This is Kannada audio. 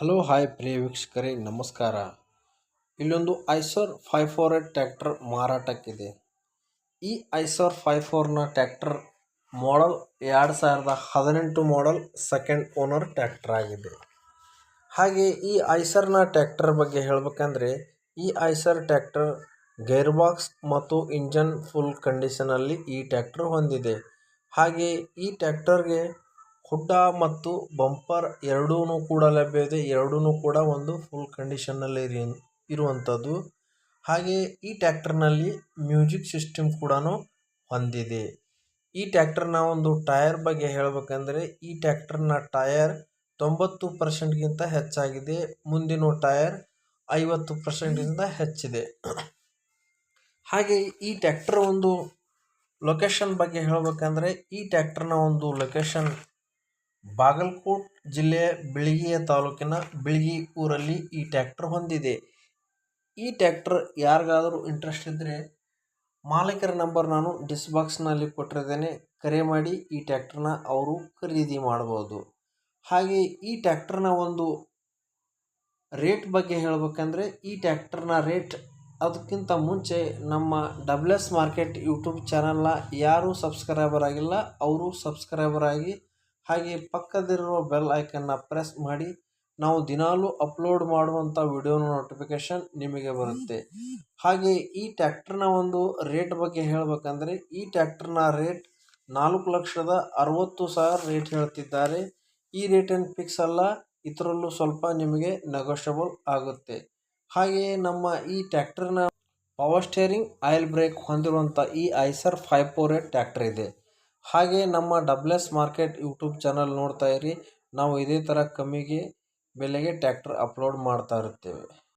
ಹಲೋ ಹಾಯ್ ಪ್ರಿಯ ವೀಕ್ಷಕರೇ ನಮಸ್ಕಾರ. ಇಲ್ಲೊಂದು ಐಸರ್ 548 ಟ್ರ್ಯಾಕ್ಟರ್ ಮಾರಾಟಕ್ಕಿದೆ. ಈ ಐಸರ್ 548ನ tractor model 2018 model second owner tractor ಆಗಿದೆ. ಹಾಗೆ ಈ ಐಸರ್ನ ಟ್ರ್ಯಾಕ್ಟರ್ ಬಗ್ಗೆ ಹೇಳಬೇಕಂದ್ರೆ ಈ ಐಸರ್ ಟ್ರ್ಯಾಕ್ಟರ್ ಗೇರ್ ಬಾಕ್ಸ್ ಮತ್ತು ಇಂಜನ್ ಫುಲ್ ಕಂಡೀಷನಲ್ಲಿ ಈ ಟ್ರ್ಯಾಕ್ಟರ್ ಹೊಂದಿದೆ. ಹಾಗೆ ಈ ಟ್ರ್ಯಾಕ್ಟರ್ಗೆ ಹುಡ್ಡ ಮತ್ತು ಬಂಪರ್ ಎರಡೂ ಕೂಡ ಲಭ್ಯವಿದೆ. ಎರಡೂ ಕೂಡ ಒಂದು ಫುಲ್ ಕಂಡೀಷನ್ನಲ್ಲಿ ಇರುವಂಥದ್ದು. ಹಾಗೆ ಈ ಟ್ರ್ಯಾಕ್ಟರ್ನಲ್ಲಿ ಮ್ಯೂಸಿಕ್ ಸಿಸ್ಟಮ್ ಕೂಡ ಹೊಂದಿದೆ. ಈ ಟ್ರ್ಯಾಕ್ಟರ್ನ ಒಂದು ಟೈರ್ ಬಗ್ಗೆ ಹೇಳಬೇಕಂದ್ರೆ ಈ ಟ್ರ್ಯಾಕ್ಟರ್ನ ಟೈರ್ 90%ಗಿಂತ ಹೆಚ್ಚಾಗಿದೆ. ಮುಂದಿನ ಟೈರ್ 50%ಗಿಂತ ಹೆಚ್ಚಿದೆ. ಹಾಗೆ ಈ ಟ್ರ್ಯಾಕ್ಟರ್ ಒಂದು ಲೊಕೇಶನ್ ಬಗ್ಗೆ ಹೇಳಬೇಕಂದ್ರೆ ಈ ಟ್ರ್ಯಾಕ್ಟರ್ನ ಒಂದು ಲೊಕೇಶನ್ ಬಾಗಲಕೋಟ್ ಜಿಲ್ಲೆಯ ಬಿಳಿಗಿ ತಾಲೂಕಿನ ಬಿಳಿಗಿ ಊರಲ್ಲಿ ಈ ಟ್ರ್ಯಾಕ್ಟರ್ ಹೊಂದಿದೆ. ಈ ಟ್ರ್ಯಾಕ್ಟರ್ ಯಾರಿಗಾದರೂ ಇಂಟ್ರೆಸ್ಟ್ ಇದ್ದರೆ ಮಾಲೀಕರ ನಂಬರ್ ನಾನು ಡಿಸ್ಕ್ರಿಪ್ಷನ್ನಲ್ಲಿ ಕೊಟ್ಟಿದ್ದೇನೆ, ಕರೆ ಮಾಡಿ ಈ ಟ್ರ್ಯಾಕ್ಟರ್ನ ಅವರು ಖರೀದಿ ಮಾಡ್ಬೋದು. ಹಾಗೆ ಈ ಟ್ರ್ಯಾಕ್ಟರ್ನ ಒಂದು ರೇಟ್ ಬಗ್ಗೆ ಹೇಳಬೇಕಂದ್ರೆ ಈ ಟ್ರ್ಯಾಕ್ಟರ್ನ ರೇಟ್ ಅದಕ್ಕಿಂತ ಮುಂಚೆ ನಮ್ಮ ಡಬ್ಲ್ಯೂಎಸ್ ಮಾರ್ಕೆಟ್ ಯೂಟ್ಯೂಬ್ ಚಾನಲ್ನ ಯಾರು ಸಬ್ಸ್ಕ್ರೈಬರ್ ಆಗಿಲ್ಲ ಅವರು ಸಬ್ಸ್ಕ್ರೈಬರ್ ಆಗಿ, ಹಾಗೆ ಪಕ್ಕದಲ್ಲಿರುವ ಬೆಲ್ ಐಕನ್ನ ಪ್ರೆಸ್ ಮಾಡಿ. ನಾವು ದಿನಾಲೂ ಅಪ್ಲೋಡ್ ಮಾಡುವಂಥ ವಿಡಿಯೋನ ನೋಟಿಫಿಕೇಶನ್ ನಿಮಗೆ ಬರುತ್ತೆ. ಹಾಗೆ ಈ ಟ್ರ್ಯಾಕ್ಟರ್ನ ಒಂದು ರೇಟ್ ಬಗ್ಗೆ ಹೇಳಬೇಕಂದ್ರೆ ಈ ಟ್ರ್ಯಾಕ್ಟರ್ನ ರೇಟ್ 4,60,000 ರೇಟ್ ಹೇಳ್ತಿದ್ದಾರೆ. ಈ ರೇಟ್ ಏನು ಫಿಕ್ಸ್ ಅಲ್ಲ, ಇದರಲ್ಲೂ ಸ್ವಲ್ಪ ನಿಮಗೆ ನೆಗೋಷಿಯಬಲ್ ಆಗುತ್ತೆ. ಹಾಗೆಯೇ ನಮ್ಮ ಈ ಟ್ರ್ಯಾಕ್ಟರ್ನ ಪವರ್ ಸ್ಟೇರಿಂಗ್ ಆಯಿಲ್ ಬ್ರೇಕ್ ಹೊಂದಿರುವಂಥ ಈ ಐಸರ್ 548 ಟ್ರ್ಯಾಕ್ಟರ್ ಇದೆ. ಹಾಗೆ ನಮ್ಮ ಡಬ್ಲ್ಯೂಎಸ್ ಮಾರ್ಕೆಟ್ ಯೂಟ್ಯೂಬ್ ಚಾನಲ್ ನೋಡ್ತಾ ಇರಿ. ನಾವು ಇದೇ ಥರ ಕಮ್ಮಿಗೆ ಬೆಲೆಗೆ ಟ್ರ್ಯಾಕ್ಟರ್ ಅಪ್ಲೋಡ್ ಮಾಡ್ತಾ ಇರುತ್ತೇವೆ.